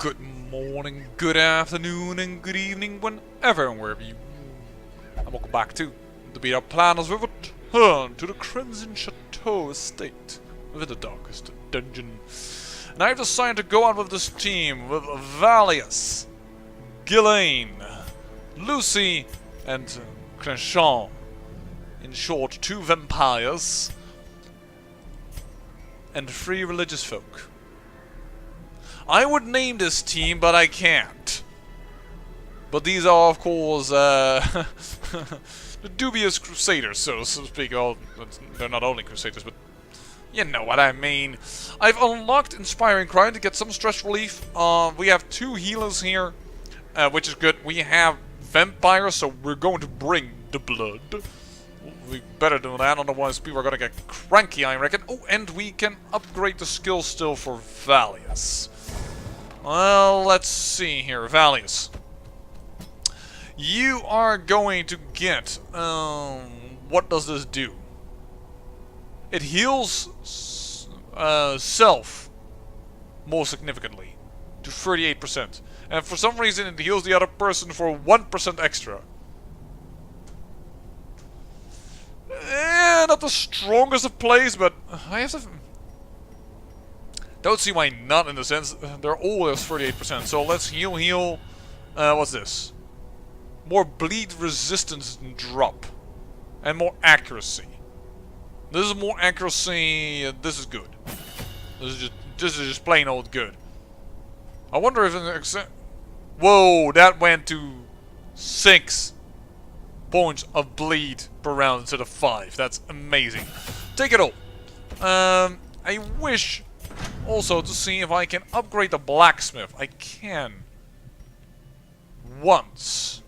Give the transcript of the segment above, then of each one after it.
Good morning, good afternoon, and good evening, whenever and wherever you. And welcome back to the Beat Up Planners. We return to the Crimson Chateau estate within the darkest dungeon. And I've decided to go out with this team with Valius, Ghislaine, Lucy, and Crescent. In short, 2 vampires and 3 religious folk. I would name this team, but I can't. But these are, of course, the dubious crusaders, so to speak. Well, they're not only crusaders, but you know what I mean. I've unlocked Inspiring Crime to get some stress relief. We have 2 healers here, which is good. We have vampires, so we're going to bring the blood. We better do that, otherwise people are gonna get cranky, I reckon. Oh, and we can upgrade the skill still for Valius. Well, let's see here. Valius. You are going to get... what does this do? It heals self more significantly to 38%. And for some reason it heals the other person for 1% extra. Not the strongest of plays, but I have to... Don't see why not, in the sense they're always 38%. So let's heal. What's this? More bleed resistance drop. And more accuracy. This is more accuracy. This is good. This is just plain old good. I wonder if an whoa, that went to 6 points of bleed per round instead of 5. That's amazing. Take it all. I wish also to see if I can upgrade the blacksmith. I can. Once.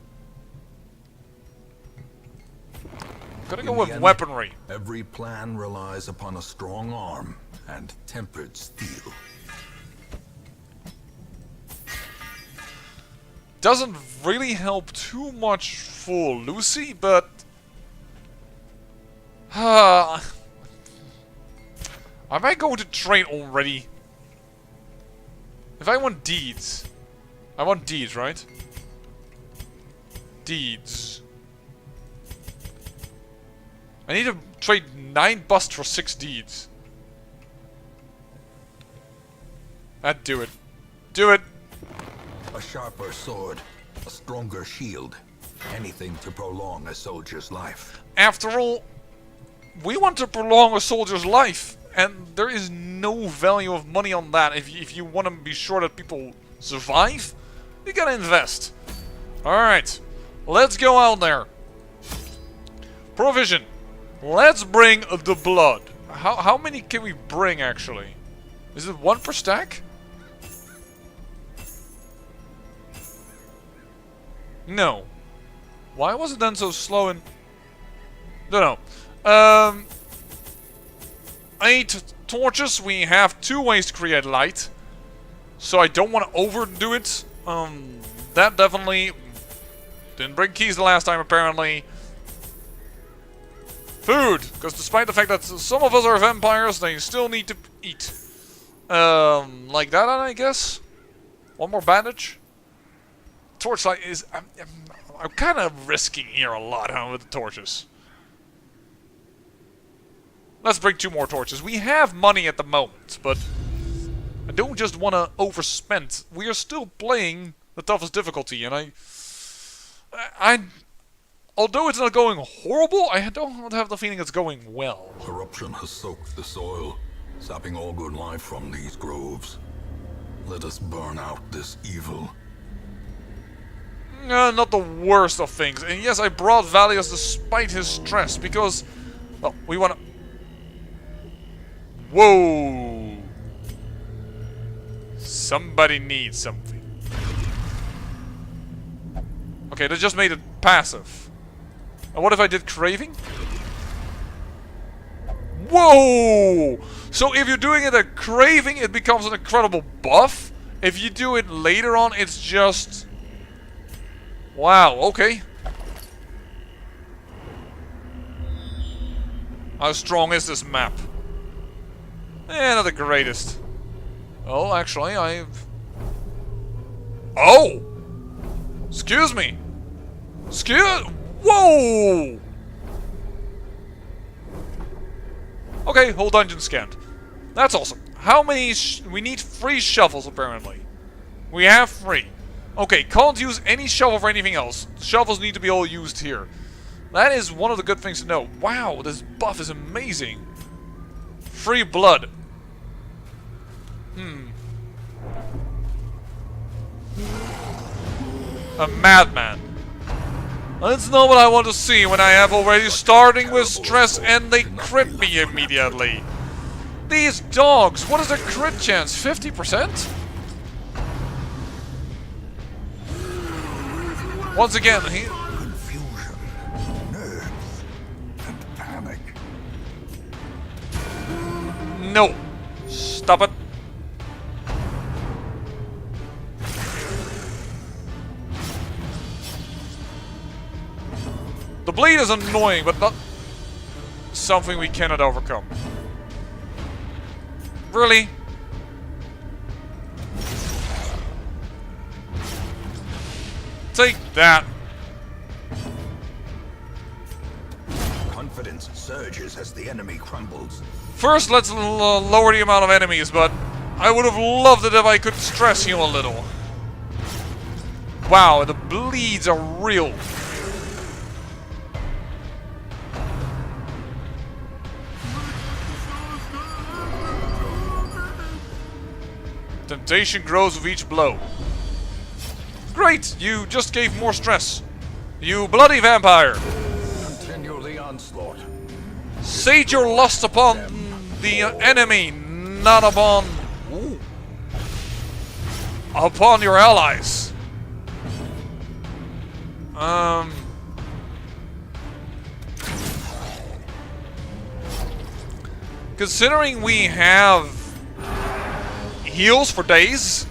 Gonna go with weaponry. Every plan relies upon a strong arm and tempered steel. Doesn't really help too much for Lucy, but... am I going to train already? If I want deeds... I want deeds, right? Deeds. I need to trade 9 busts for 6 deeds. That'd do it. Do it! A sharper sword, a stronger shield. Anything to prolong a soldier's life. After all, we want to prolong a soldier's life. And there is no value of money on that. If you want to be sure that people survive, you gotta invest. Alright, let's go out there. Provision. Let's bring the blood. How many can we bring, actually? Is it 1 per stack? No. Why was it then so slow and... Don't know. 8 torches. We have 2 ways to create light. So I don't want to overdo it. That definitely... Didn't bring keys the last time, apparently. Food! Because despite the fact that some of us are vampires, they still need to eat. Like that, I guess? 1 more bandage? Torchlight is... I'm kind of risking here a lot, huh, with the torches. Let's bring 2 more torches. We have money at the moment, but I don't just want to overspend. We are still playing the toughest difficulty, and although it's not going horrible, I don't have the feeling it's going well. Corruption has soaked the soil, sapping all good life from these groves. Let us burn out this evil. Not the worst of things. And yes, I brought Valius despite his stress, because... Well, we want to... Whoa! Somebody needs something. Okay, that just made it passive. And what if I did craving? Whoa! So if you're doing it at craving, it becomes an incredible buff. If you do it later on, it's just... Wow, okay. How strong is this map? Not the greatest. Oh, actually, I've Oh! Excuse me! Whoa! Okay, whole dungeon scanned. That's awesome. How many we need 3 shovels, apparently. We have 3. Okay, can't use any shovel for anything else. Shovels need to be all used here. That is one of the good things to know. Wow, this buff is amazing. Free blood. A madman. That's not what I want to see when I have already starting with stress and they crit me immediately. These dogs, what is their crit chance? 50%? Once again, Confusion, nerves, and panic. no. Stop it. The bleed is annoying, but not something we cannot overcome. Really? Take that. Confidence surges as the enemy crumbles. First, let's lower the amount of enemies, but I would have loved it if I could stress heal a little. Wow, the bleeds are real. Temptation grows with each blow. Great! You just gave more stress. You bloody vampire! Continue the onslaught. Sate your lust upon the enemy, not upon... Ooh, upon your allies. Considering we have heals for days,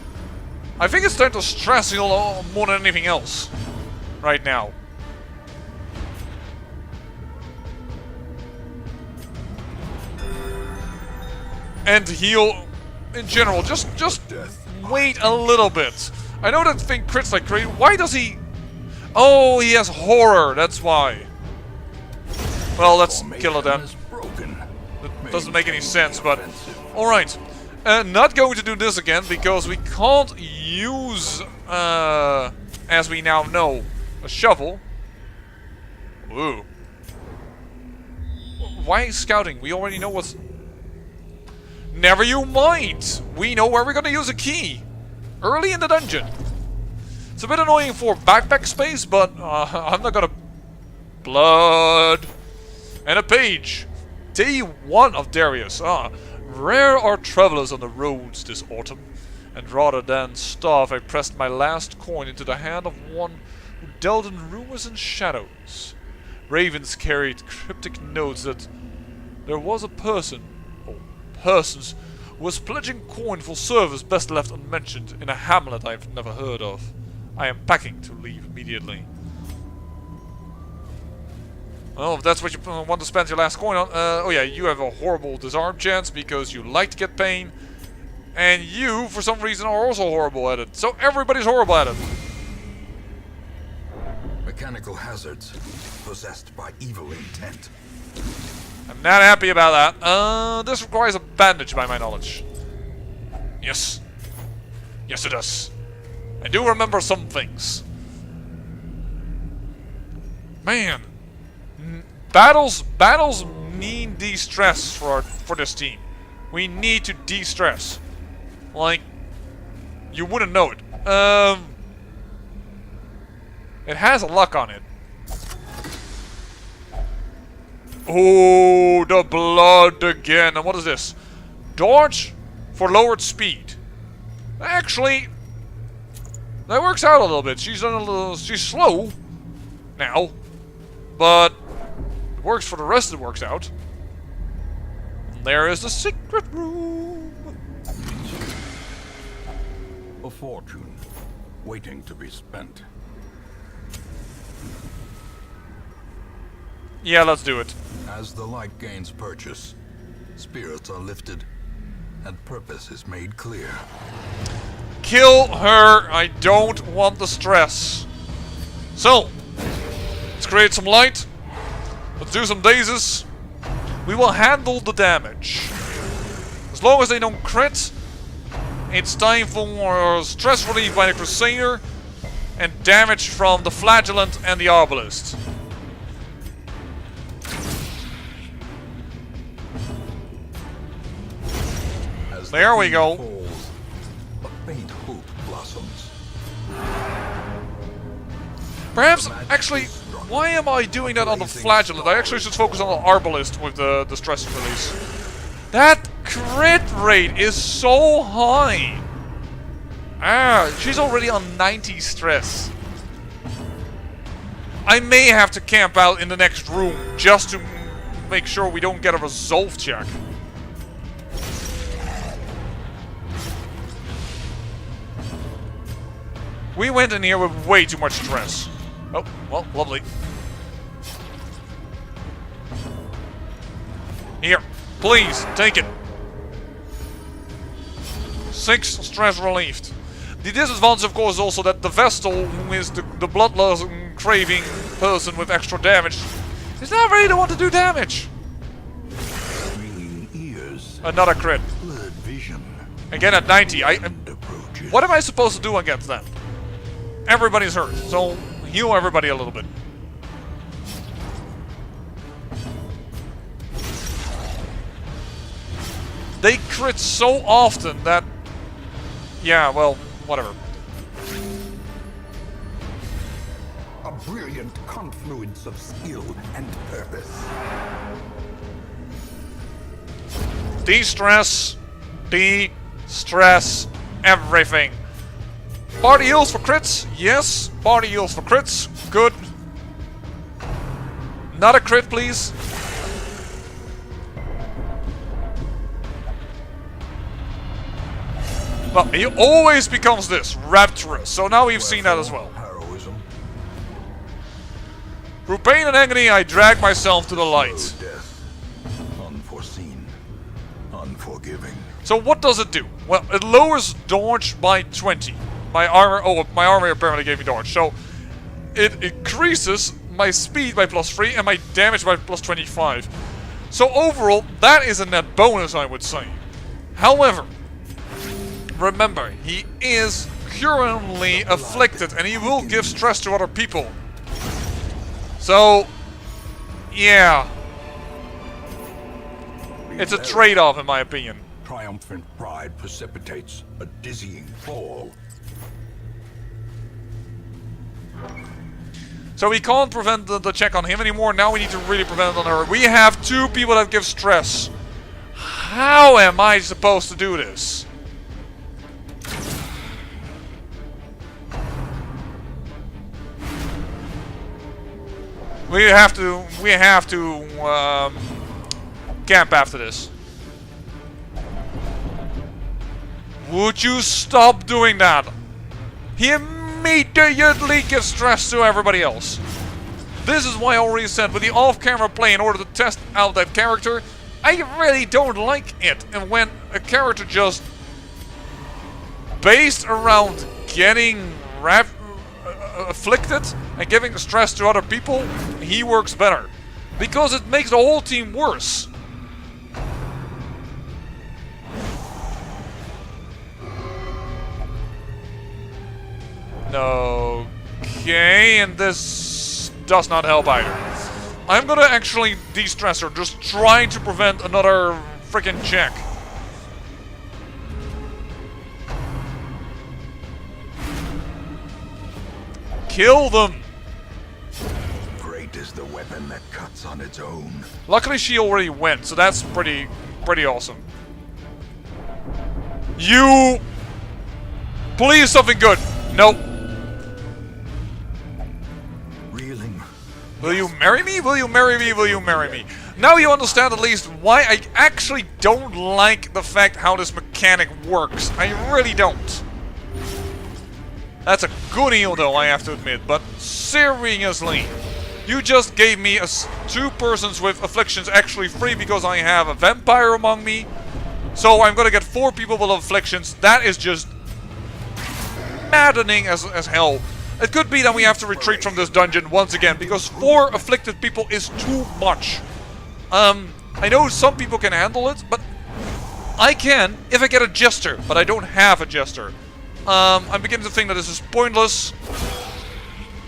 I think it's time to stress heal more than anything else right now. And heal in general. Just wait a little bit. I know that thing crits like crazy. Why does he... Oh, he has horror. That's why. Well, let's kill it then. That doesn't make any sense, but... Alright. Not going to do this again, because we can't use, as we now know, a shovel. Ooh. Why scouting? We already know what's... Never you mind! We know where we're gonna use a key. Early in the dungeon. It's a bit annoying for backpack space, but I'm not gonna... Blood. And a page. Day 1 of Darius. Rare are travelers on the roads this autumn, and rather than starve, I pressed my last coin into the hand of one who dealt in rumors and shadows. Ravens carried cryptic notes that there was a person, or persons, who was pledging coin for service best left unmentioned in a hamlet I've never heard of. I am packing to leave immediately. Well, if that's what you want to spend your last coin on. Oh yeah, you have a horrible disarm chance because you like to get pain. And you, for some reason, are also horrible at it. So everybody's horrible at it. Mechanical hazards possessed by evil intent. I'm not happy about that. This requires a bandage by my knowledge. Yes. Yes, it does. I do remember some things. Man. Battles mean de-stress for this team. We need to de-stress. Like, you wouldn't know it. It has a luck on it. Oh, the blood again. And what is this? Dodge for lowered speed. Actually, that works out a little bit. She's slow now, but it works for the rest. It works out. And there is the secret room. A fortune waiting to be spent. Yeah, let's do it. As the light gains purchase, spirits are lifted, and purpose is made clear. Kill her. I don't want the stress. So, let's create some light. Let's do some dazes. We will handle the damage. As long as they don't crit, it's time for stress relief by the Crusader and damage from the Flagellant and the Arbalist. There we go. Falls, a faint hope blossoms. Perhaps, actually, why am I doing that on the Flagellant? I actually should focus on the Arbalist with the stress release. That crit rate is so high. Ah, she's already on 90 stress. I may have to camp out in the next room just to make sure we don't get a resolve check. We went in here with way too much stress. Oh, well, lovely. Here, please, take it. 6 stress relieved. The disadvantage, of course, is also that the Vestal, who is the bloodlust craving person with extra damage, is not ready to want to do damage. Ringing ears. Another crit. Blurred vision. Again at 90. Approaches. What am I supposed to do against that? Everybody's hurt, so heal everybody a little bit. They crit so often that... Yeah, well, whatever. A brilliant confluence of skill and purpose. De-stress. De-stress everything. Party heals for crits? Yes. Party heals for crits. Good. Not a crit, please. Well, he always becomes this, rapturous. So now we've seen that as well. Heroism. Through pain and agony, I drag myself to the light. Slow death. Unforeseen. Unforgiving. So what does it do? Well, it lowers dodge by 20. My armor apparently gave me dodge. So it increases my speed by +3 and my damage by +25. So overall, that is a net bonus, I would say. However, remember, he is currently afflicted and he will give stress to other people. So, yeah. It's a trade-off in my opinion. Triumphant pride precipitates a dizzying fall. So we can't prevent the check on him anymore. Now we need to really prevent it on her. We have 2 people that give stress. How am I supposed to do this? We have to camp after this. Would you stop doing that? He immediately gives stress to everybody else. This is why I already said with the off-camera play in order to test out that character, I really don't like it. And when a character just based around getting afflicted and giving stress to other people, he works better. Because it makes the whole team worse. Okay, and this does not help either. I'm gonna actually de-stress her, just trying to prevent another freaking check. Kill them! Great is the weapon that cuts on its own. Luckily she already went, so that's pretty awesome. You... Please something good. Nope. Reeling. Will you marry me? Will you marry me? Will you marry me? Now you understand at least why I actually don't like the fact how this mechanic works. I really don't. That's a good heal though, I have to admit, but seriously. You just gave me 2 persons with afflictions actually free because I have a vampire among me. So I'm gonna get 4 people with afflictions. That is just maddening as hell. It could be that we have to retreat from this dungeon once again, because 4 afflicted people is too much. I know some people can handle it, but I can if I get a jester, but I don't have a jester. I'm beginning to think that this is pointless.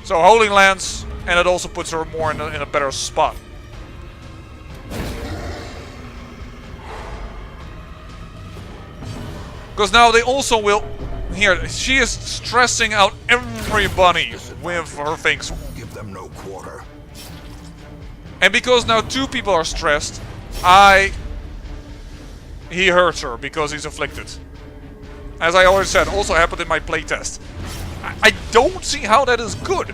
So Holy Lance, and it also puts her more in a better spot. Because now they also will... Here, she is stressing out everybody with her things. Give them no quarter. And because now 2 people are stressed, he hurts her because he's afflicted. As I already said, also happened in my playtest. I don't see how that is good.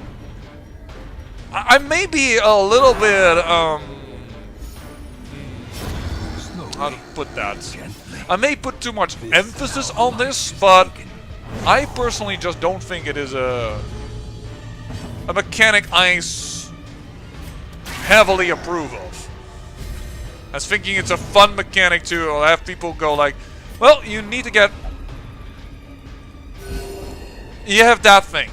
I may be a little bit, how to put that? I may put too much emphasis on this, but I personally just don't think it is a mechanic I heavily approve of. I was thinking it's a fun mechanic to have people go like, well, you need to get... You have that thing.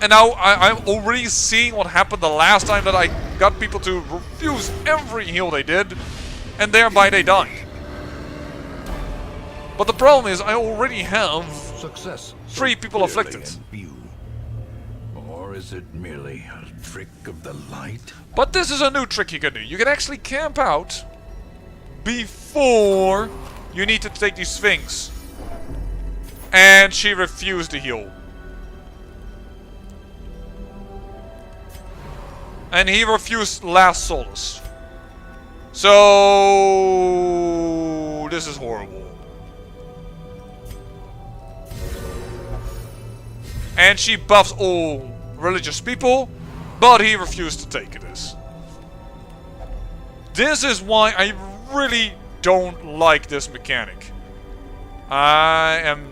And now I'm already seeing what happened the last time that I got people to refuse every heal they did, and thereby they died. But the problem is I already have Success 3 people afflicted. Or is it merely a trick of the light? But this is a new trick you can do. You can actually camp out before you need to take these things. And she refused to heal. And he refused last solace. So this is horrible. And she buffs all religious people, but he refused to take this. This is why I really don't like this mechanic. I am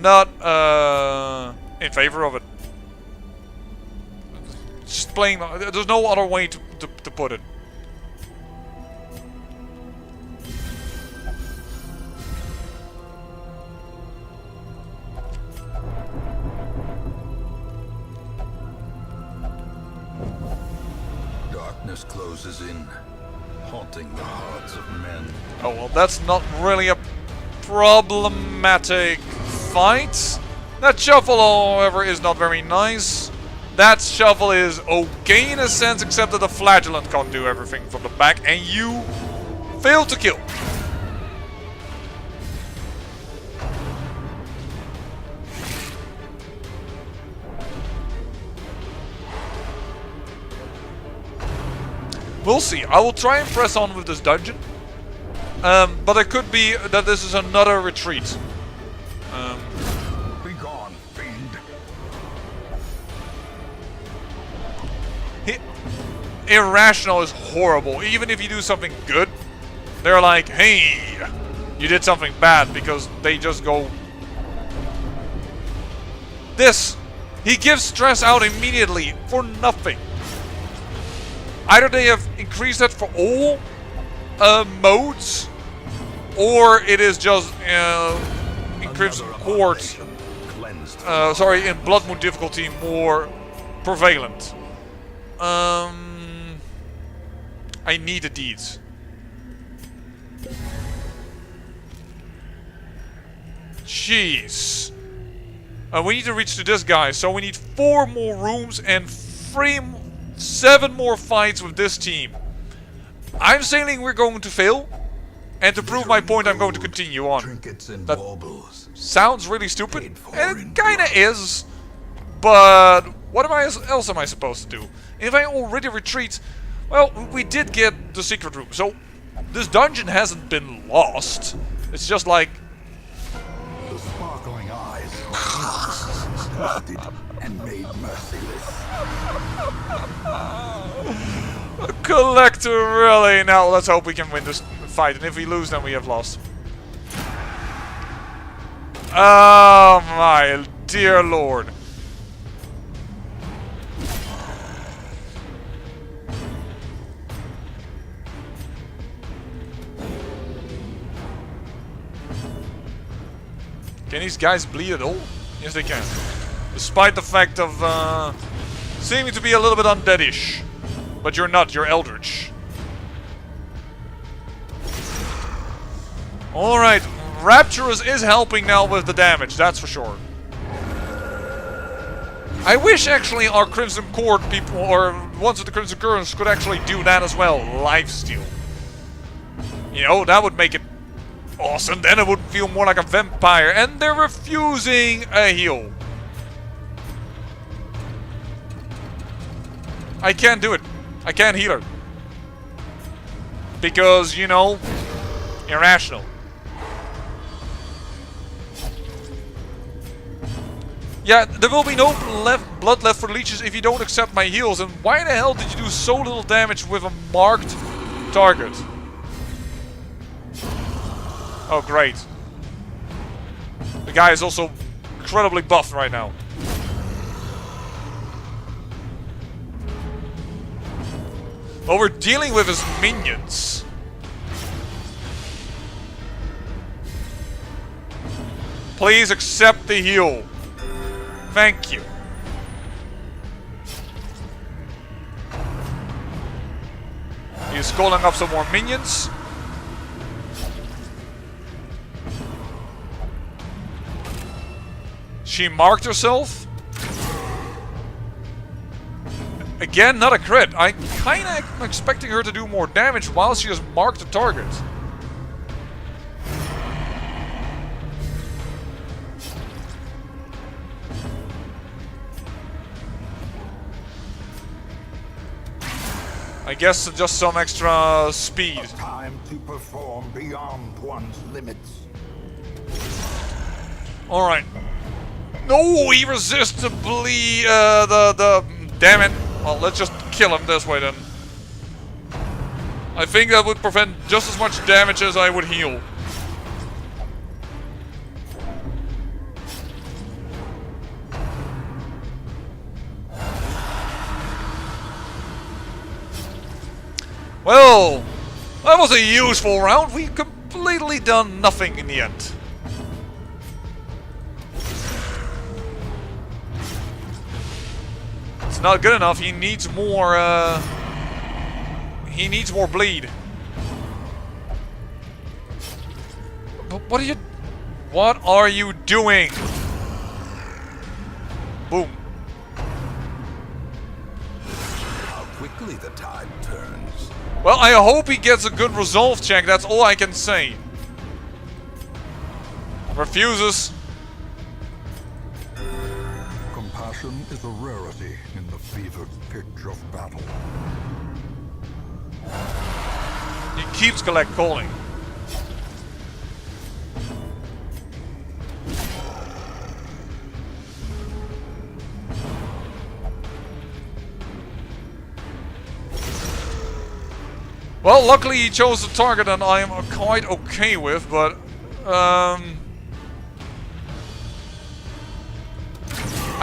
not in favor of it. Just plain, there's no other way to put it. Darkness closes in, haunting the hearts of men. Oh well, that's not really a problematic fight. That shuffle, however, is not very nice. That shuffle is okay in a sense, except that the flagellant can't do everything from the back, and you fail to kill. We'll see. I will try and press on with this dungeon. But it could be that this is another retreat. Be gone, fiend. Irrational is horrible. Even if you do something good, they're like, hey, you did something bad, because they just go... This! He gives stress out immediately for nothing. Either they have increased that for all modes, or it is just in Crimson Court, in Bloodmoon difficulty more prevalent. I need the deeds. Jeez. We need to reach to this guy, so we need 4 more rooms and 7 more fights with this team. I'm saying we're going to fail, and to prove my point, I'm going to continue on. That sounds really stupid, and it kinda is, but what else am I supposed to do? If I already retreat, well, we did get the secret room, so this dungeon hasn't been lost. It's just like... The sparkling eyes twisted and made merciless. Collector, really? Now let's hope we can win this fight, and if we lose, then we have lost. Oh my dear lord. Can these guys bleed at all? Yes, they can. Despite the fact of seeming to be a little bit undeadish. But you're not, you're eldritch. Alright, Rapturous is helping now with the damage, that's for sure. I wish actually our Crimson Court people, or ones with the Crimson Currents, could actually do that as well. Lifesteal. You know, that would make it awesome. Then it would feel more like a vampire. And they're refusing a heal. I can't do it. I can't heal her. Because, you know, irrational. Yeah, there will be no blood left for the leeches if you don't accept my heals. And why the hell did you do so little damage with a marked target? Oh, great. The guy is also incredibly buffed right now. What we're dealing with is minions. Please accept the heal. Thank you. He's calling up some more minions. She marked herself. Again, not a crit. I kinda am expecting her to do more damage while she has marked the target. I guess just some extra speed. Time to perform beyond one's limits. Alright. No, he resists the damn it. Well, let's just kill him this way then. I think that would prevent just as much damage as I would heal. Well, that was a useful round. We completely done nothing in the end. It's not good enough. He needs more. He needs more bleed. But what are you? What are you doing? Boom. How quickly the tide turns. Well, I hope he gets a good resolve check. That's all I can say. Refuses. Compassion is a rarity in the fevered pitch of battle. He keeps calling. Well, luckily he chose the target and I am quite okay with, but I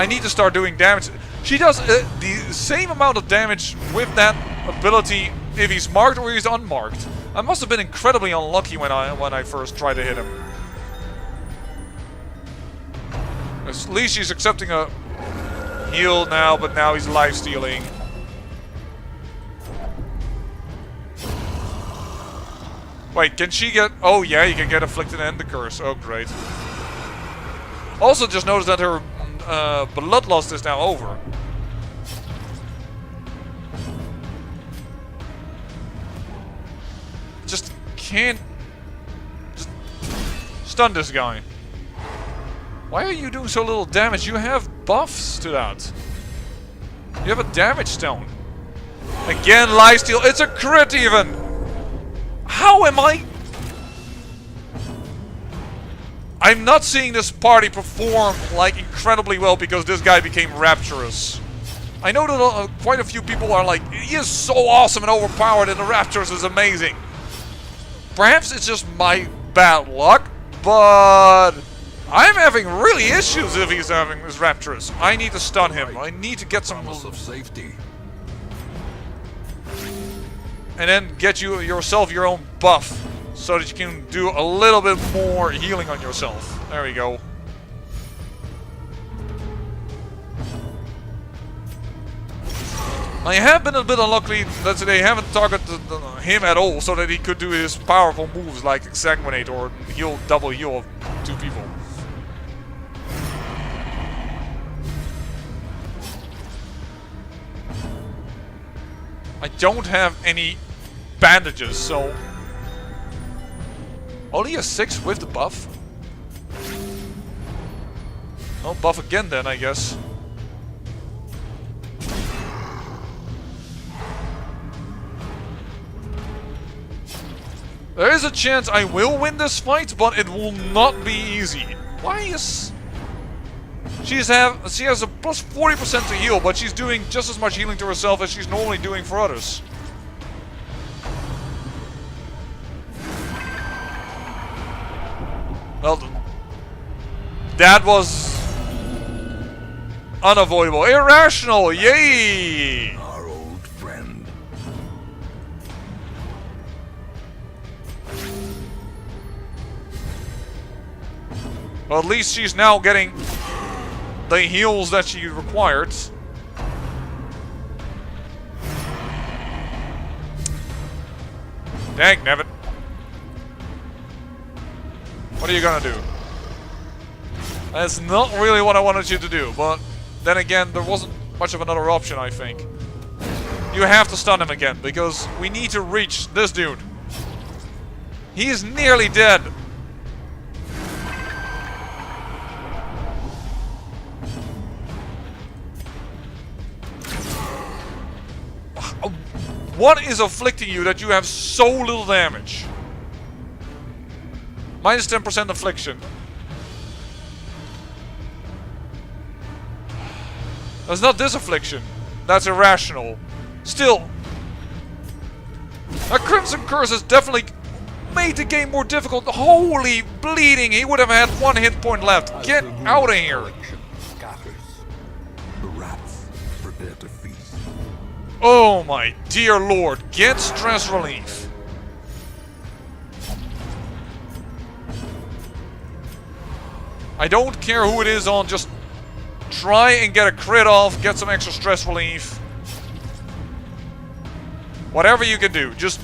need to start doing damage. She does the same amount of damage with that ability if he's marked or he's unmarked. I must have been incredibly unlucky when I first tried to hit him. At least he's accepting a heal now, but now he's life stealing. Wait, can she get... Oh yeah, you can get Afflicted and the Curse. Oh, great. Also just noticed that her bloodlust is now over. Just can't... Just stun this guy. Why are you doing so little damage? You have buffs to that. You have a damage stone. Again, lifesteal. It's a crit even! How am I? I'm not seeing this party perform like incredibly well because this guy became rapturous. I know that quite a few people are like, he is so awesome and overpowered and the rapturous is amazing. Perhaps it's just my bad luck, but I'm having really issues if he's having this rapturous. I need to stun him. I need to get some Promise of safety. and then get yourself your own buff so that you can do a little bit more healing on yourself. There we go. I have been a bit unlucky that they haven't targeted him at all, so that he could do his powerful moves like Exsanguinate or double heal of 2 people. I don't have any bandages, so... Only a 6 with the buff? Oh, buff again then, I guess. There is a chance I will win this fight, but it will not be easy. Why is... She has a plus 40% to heal, but she's doing just as much healing to herself as she's normally doing for others. Well, that was unavoidable. Irrational! Yay! Our old friend. Well, at least she's now getting the heals that she required. Dang, Nevin. What are you gonna do? That's not really what I wanted you to do, but then again, there wasn't much of another option, I think. You have to stun him again, because we need to reach this dude. He is nearly dead. What is afflicting you that you have so little damage? Minus 10% affliction. That's not this affliction. That's irrational. Still. A Crimson Curse has definitely made the game more difficult. Holy bleeding, he would have had 1 hit point left. Get out of here. Scatters. The rats prepare to feast. Oh my dear lord, get stress relief. I don't care who it is on, just try and get a crit off, get some extra stress relief. Whatever you can do, just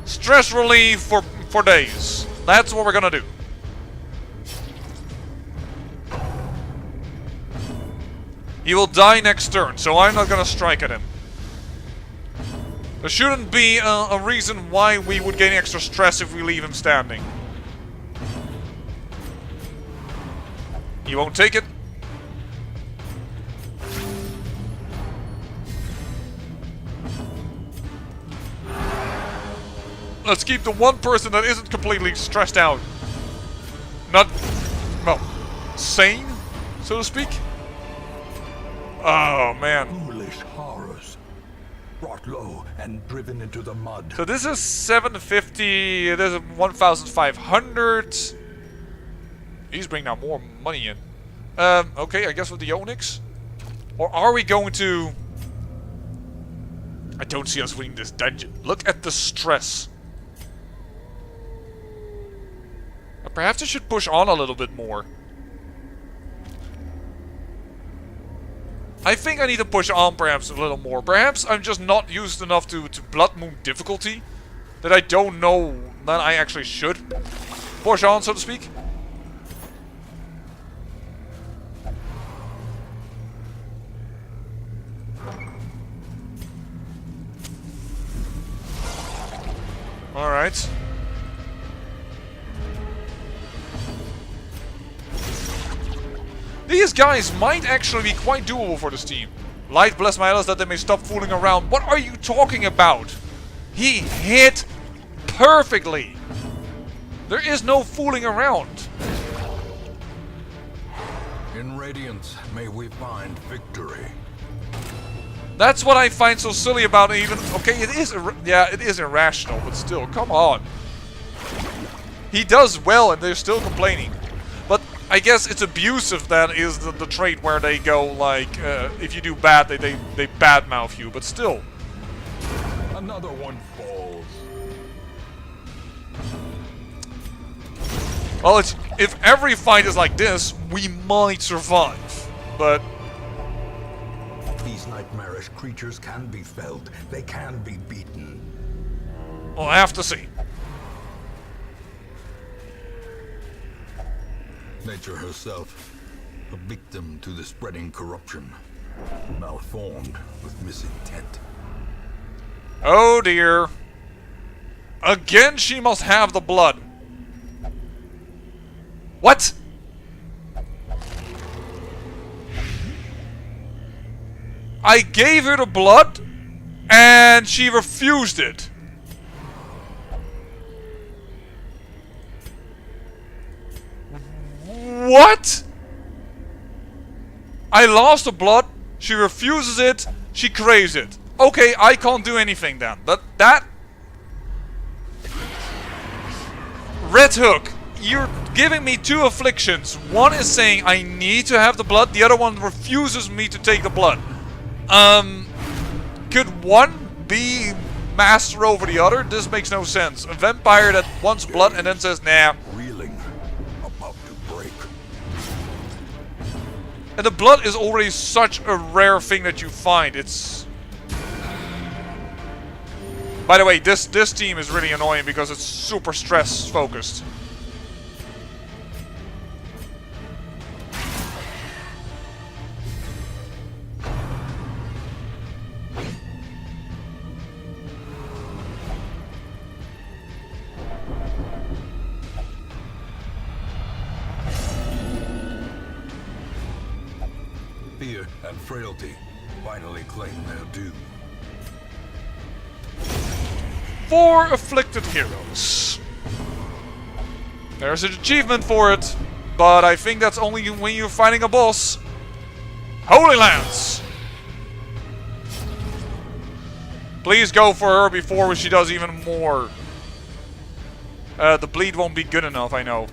stress relief for days. That's what we're gonna do. He will die next turn, so I'm not gonna strike at him. There shouldn't be a reason why we would gain extra stress if we leave him standing. He won't take it. Let's keep the one person that isn't completely stressed out. Not, well, sane, so to speak. Oh, man. Foolish horrors. Brought low and driven into the mud. So this is 750, this is 1,500. He's bringing now more money in. Okay, I guess with the Onyx. Or are we going to... I don't see us winning this dungeon. Look at the stress. Perhaps I should push on a little bit more. I think I need to push on perhaps a little more. Perhaps I'm just not used enough to Bloodmoon difficulty. That I don't know that I actually should push on, so to speak. Alright. These guys might actually be quite doable for this team. Light bless my Alice that they may stop fooling around. What are you talking about? He hit perfectly. There is no fooling around. In Radiance, may we find victory. That's what I find so silly about it even. Okay, it is irrational, but still, come on. He does well and they're still complaining. But I guess it's abusive that is the trait where they go like, if you do bad, they badmouth you, but still. Another one falls. Well, if every fight is like this, we might survive. But These nightmarish creatures can be felled. They can be beaten. We'll have to see. Nature herself, a victim to the spreading corruption, malformed with misintent. Oh dear. Again, she must have the blood. What? I gave her the blood, and she refused it. What? I lost the blood, she refuses it, she craves it. Okay, I can't do anything then. But that... Red Hook, you're giving me two afflictions. One is saying I need to have the blood, the other one refuses me to take the blood. Could one be master over the other? This makes no sense. A vampire that wants blood and then says, nah. Reeling, about to break. And the blood is already such a rare thing that you find. It's... By the way, this team is really annoying because it's super stress focused. Fear and frailty finally claim their due. 4 afflicted heroes. There's an achievement for it, but I think that's only when you're fighting a boss. Holy Lance! Please go for her before she does even more. The bleed won't be good enough, I know.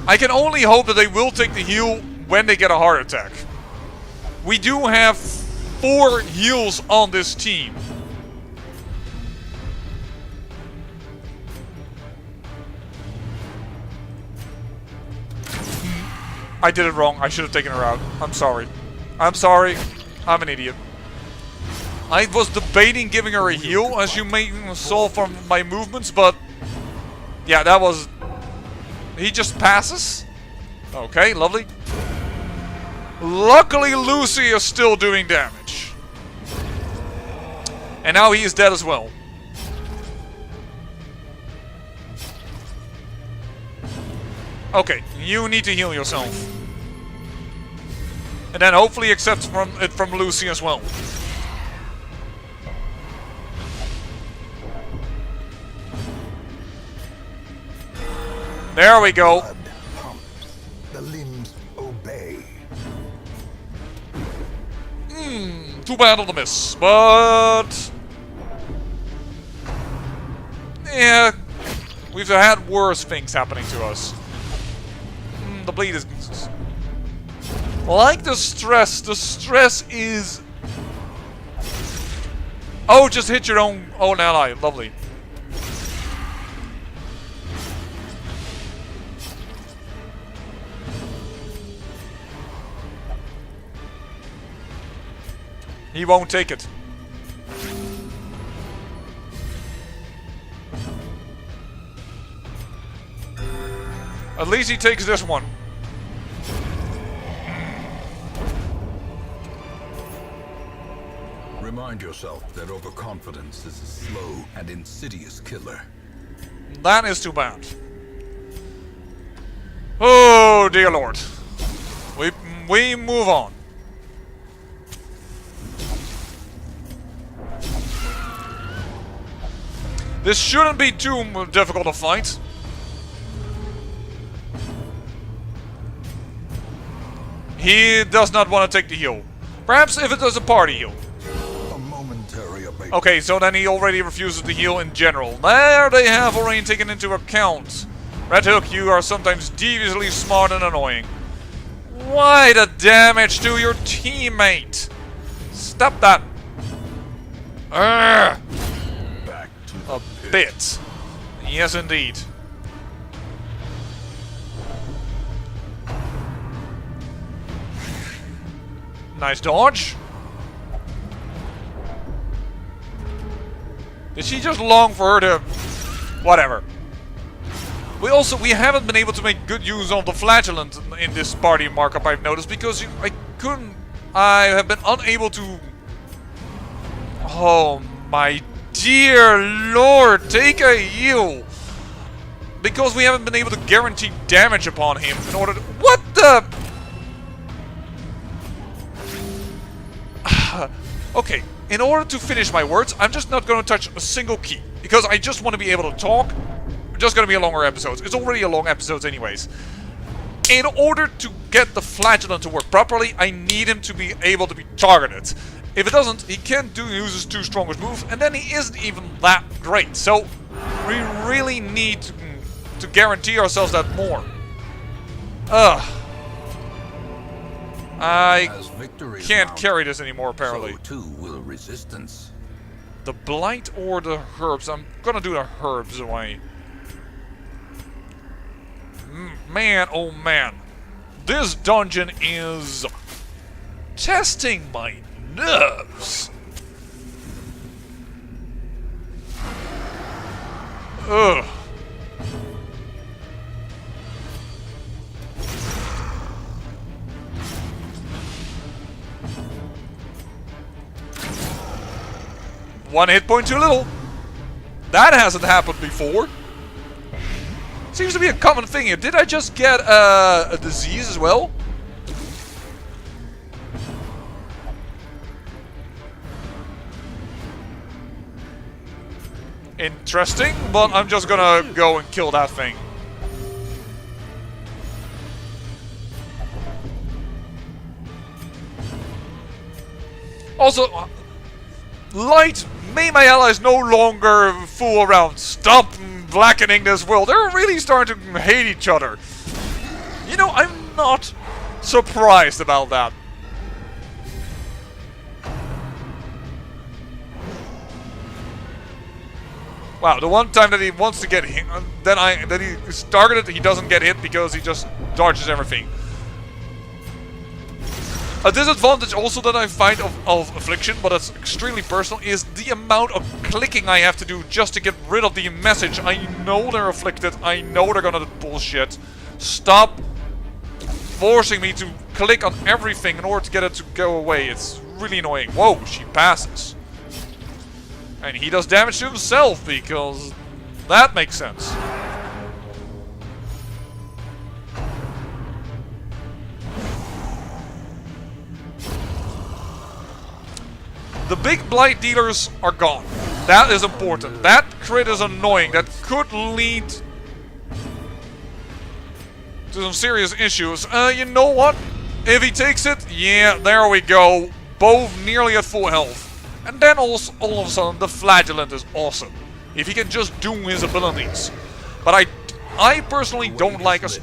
I can only hope that they will take the heal when they get a heart attack. We do have 4 heals on this team. I did it wrong. I should have taken her out. I'm sorry. I'm sorry. I'm an idiot. I was debating giving her a heal, as you may saw from my movements, but... yeah, that was... He just passes? Okay, lovely. Luckily, Lucy is still doing damage. And now he is dead as well. Okay, you need to heal yourself. And then hopefully accept it from Lucy as well. There we go. Blood pumps. The limbs obey. Too bad on the miss, but... yeah, we've had worse things happening to us. The bleed is... like the stress is... oh, just hit your own ally, lovely. He won't take it. At least he takes this one. Remind yourself that overconfidence is a slow and insidious killer. That is too bad. Oh dear Lord. We move on. This shouldn't be too difficult to fight. He does not want to take the heal. Perhaps if it does a party heal. A momentary abatement. Okay, so then he already refuses the heal in general. There they have already taken into account. Red Hook, you are sometimes deviously smart and annoying. Why the damage to your teammate? Stop that. Urgh. Back to A bit. Yes, indeed. Nice dodge. Did she just long for her to... Whatever. We haven't been able to make good use of the flagellant in this party markup, I've noticed, because I have been unable to... Oh my dear lord, take a heal! Because we haven't been able to guarantee damage upon him in order to... What the... Okay, in order to finish my words, I'm just not going to touch a single key. Because I just want to be able to talk. It's just going to be a longer episode. It's already a long episode anyways. In order to get the flagellant to work properly, I need him to be able to be targeted. If it doesn't, he can't use his 2 strongest moves, and then he isn't even that great. So, we really need to guarantee ourselves that more. I can't carry this anymore, apparently. So too will resistance. The blight or the herbs? I'm gonna do the herbs away. Man, oh man. This dungeon is testing my nerves. Ugh. One hit point too little. That hasn't happened before. Seems to be a common thing here. Did I just get a disease as well? Interesting, but I'm just gonna go and kill that thing. Also, light, may my allies no longer fool around. Stop blackening this world. They're really starting to hate each other. You know, I'm not surprised about that. Wow, the one time that he wants to get hit, that he's targeted, he doesn't get hit because he just dodges everything. A disadvantage also that I find of Affliction, but it's extremely personal, is the amount of clicking I have to do just to get rid of the message. I know they're afflicted, I know they're gonna bullshit. Stop forcing me to click on everything in order to get it to go away. It's really annoying. Whoa, she passes. And he does damage to himself, because that makes sense. The big blight dealers are gone. That is important. That crit is annoying. That could lead to some serious issues. You know what? If he takes it, yeah, there we go. Both nearly at full health. And then all of a sudden, the flagellant is awesome. If he can just do his abilities. But I personally don't like a is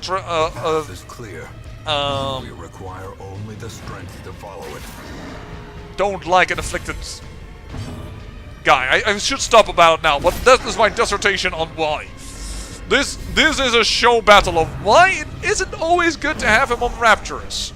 clear. We require only the strength to follow it. Don't like an afflicted guy. I should stop about it now, but that is my dissertation on why. This is a show battle of why it isn't always good to have him on Rapturous.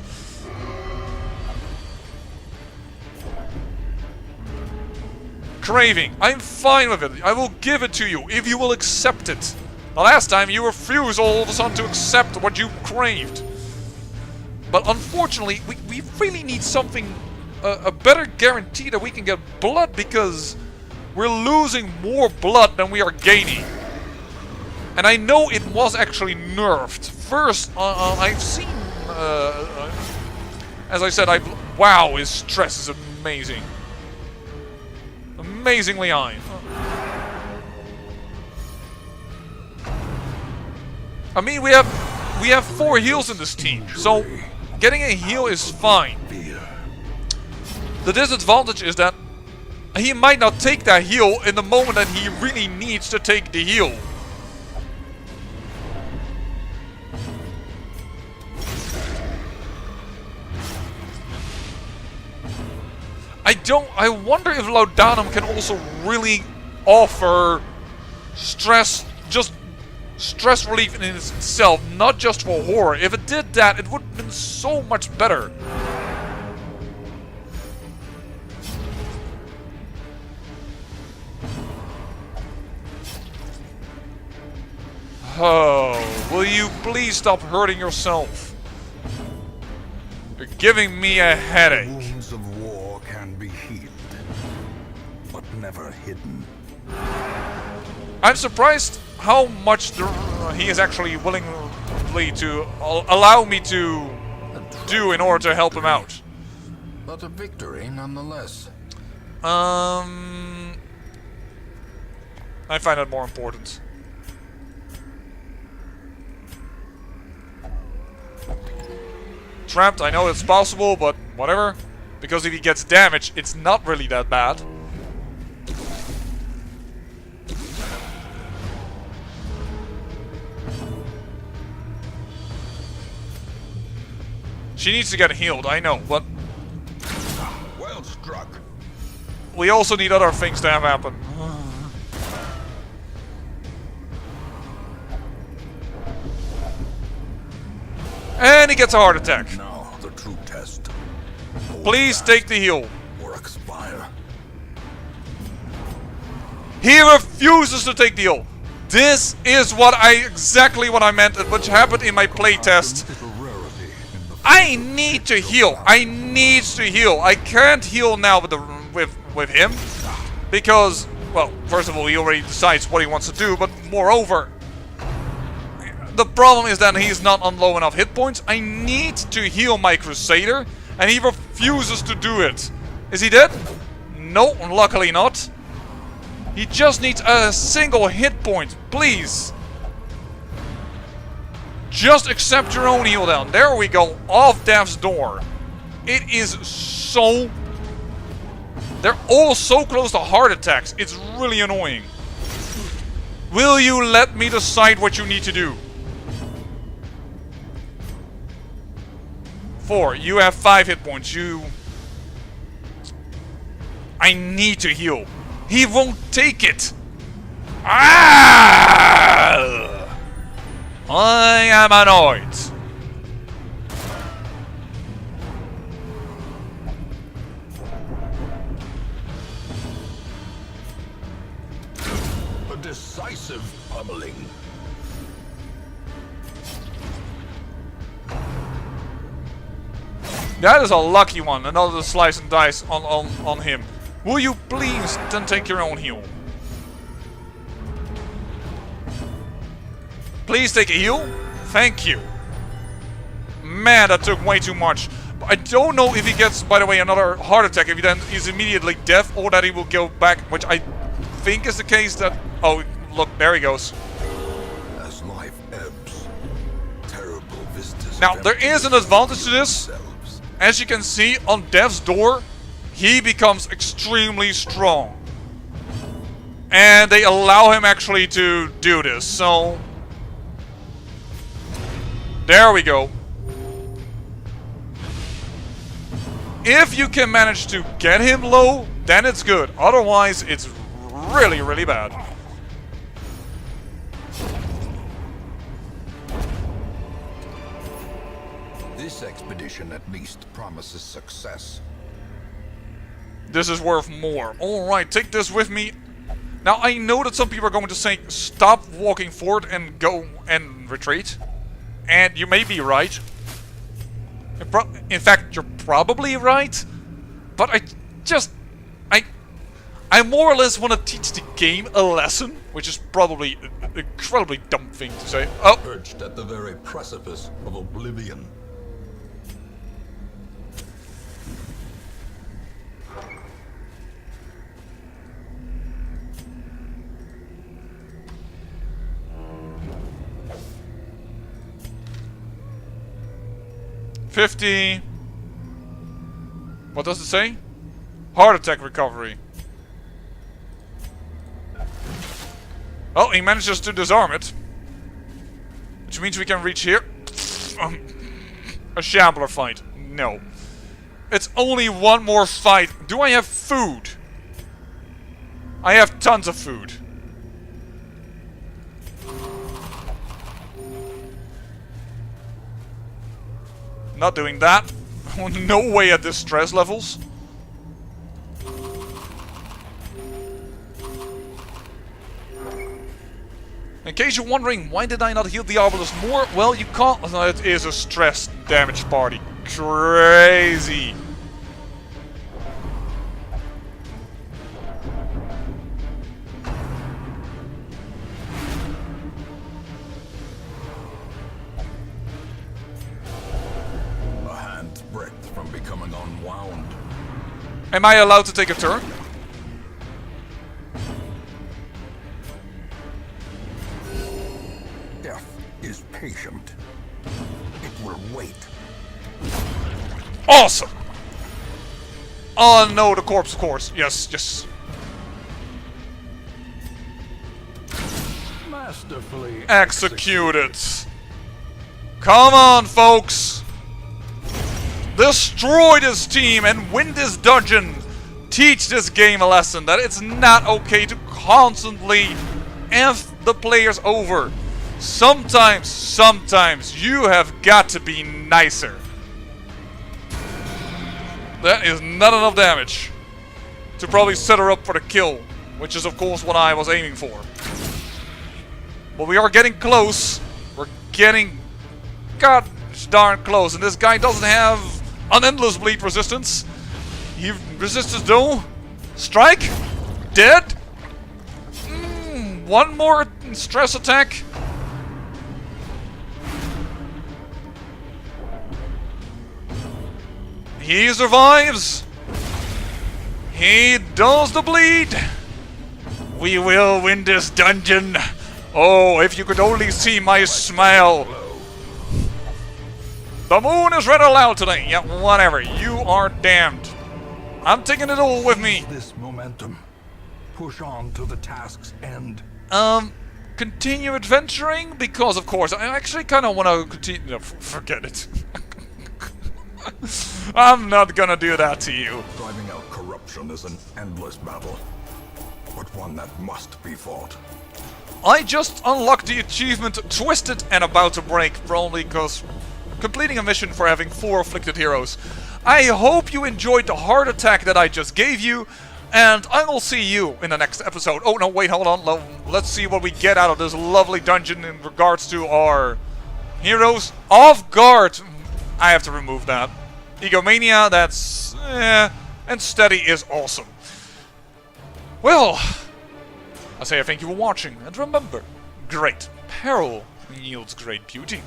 Craving. I'm fine with it. I will give it to you if you will accept it. The last time you refused all of a sudden to accept what you craved. But unfortunately, we really need something, a better guarantee that we can get blood, because we're losing more blood than we are gaining. And I know it was actually nerfed. First, I've seen, as I said, wow, his stress is amazing. Amazingly high. I mean, we have 4 heals in this team, so getting a heal is fine. The disadvantage is that he might not take that heal in the moment that he really needs to take the heal. I wonder if Laudanum can also really offer stress relief in itself, not just for horror. If it did that, it would have been so much better. Oh, will you please stop hurting yourself? You're giving me a headache. Wounds of war can be healed, but never hidden. I'm surprised how much he is actually willing to allow me to do in order to help him out. But a victory nonetheless. I find that more important. Trapped, I know it's possible, but whatever. Because if he gets damaged, it's not really that bad. She needs to get healed, I know, but Well struck. we also need other things to have happen. And he gets a heart attack. Now the true test. Hold Please fast take the heal. or expire. He refuses to take the heal. This is exactly what I meant, which happened in my playtest. Is a rarity in the I need to heal. I need to heal. I can't heal now with him because, well, first of all, he already decides what he wants to do, but moreover, the problem is that he's not on low enough hit points. I need to heal my Crusader, and he refuses to do it. Is he dead? No, luckily not. He just needs a single hit point, please. Just accept your own heal down. There we go, off Death's door. It is so... They're all so close to heart attacks. It's really annoying. Will you let me decide what you need to do? 4, you have 5 hit points. I need to heal. He won't take it. Ah! I am annoyed. A decisive pummeling. That is a lucky one. Another slice and dice on him. Will you please then take your own heal? Please take a heal. Thank you. Man, that took way too much. But I don't know if he gets, by the way, another heart attack if he then is immediately deaf, or that he will go back, which I think is the case. That oh, look, there he goes. As life ebbs, terrible vistas. Now there is an advantage to this. Themselves. As you can see on Death's door, he becomes extremely strong. And they allow him actually to do this, so... There we go. If you can manage to get him low, then it's good. Otherwise, it's really, really bad. This expedition at least promises success. This is worth more. Alright, take this with me. Now, I know that some people are going to say, stop walking forward and go and retreat. And you may be right. In fact, you're probably right. But I more or less want to teach the game a lesson, which is probably an incredibly dumb thing to say. Oh, Perched at the very precipice of oblivion. $50. What does it say? Heart attack recovery. Oh, he manages to disarm it. Which means we can reach here. A shambler fight. No. It's only one more fight. Do I have food? I have tons of food. Not doing that. No way at this stress levels. In case you're wondering, why did I not heal the Obelisk more? Well, you can't. It is a stress damage party. Crazy. A hand's breadth from becoming unwound. Am I allowed to take a turn? Death is patient. It will wait. Awesome! Oh no, the corpse, of course. Yes, yes. Masterfully Executed. Come on, folks. Destroy this team and win this dungeon. Teach this game a lesson that it's not okay to constantly F the players over. Sometimes you have got to be nicer. That is not enough damage to probably set her up for the kill, which is of course what I was aiming for. But we are getting close. We're getting god darn close, and this guy doesn't have an endless bleed resistance. He resists though. Strike. Dead. One more stress attack. He survives. He does the bleed. We will win this dungeon. Oh, if you could only see my smile. The moon is rather loud today. Yeah, whatever. You are damned. I'm taking it all with me. this momentum. Push on to the task's end. Continue adventuring? Because, of course, I actually kind of want to continue... No, forget it. I'm not gonna do that to you. Driving out corruption is an endless battle, but one that must be fought. I just unlocked the achievement Twisted and About to Break, probably because completing a mission for having 4 afflicted heroes. I hope you enjoyed the heart attack that I just gave you, and I will see you in the next episode. Oh no, wait, hold on. Let's see what we get out of this lovely dungeon in regards to our heroes. Off guard. I have to remove that. Egomania, that's... and Steady is awesome. Well, I say thank you for watching, and remember, great peril yields great beauty.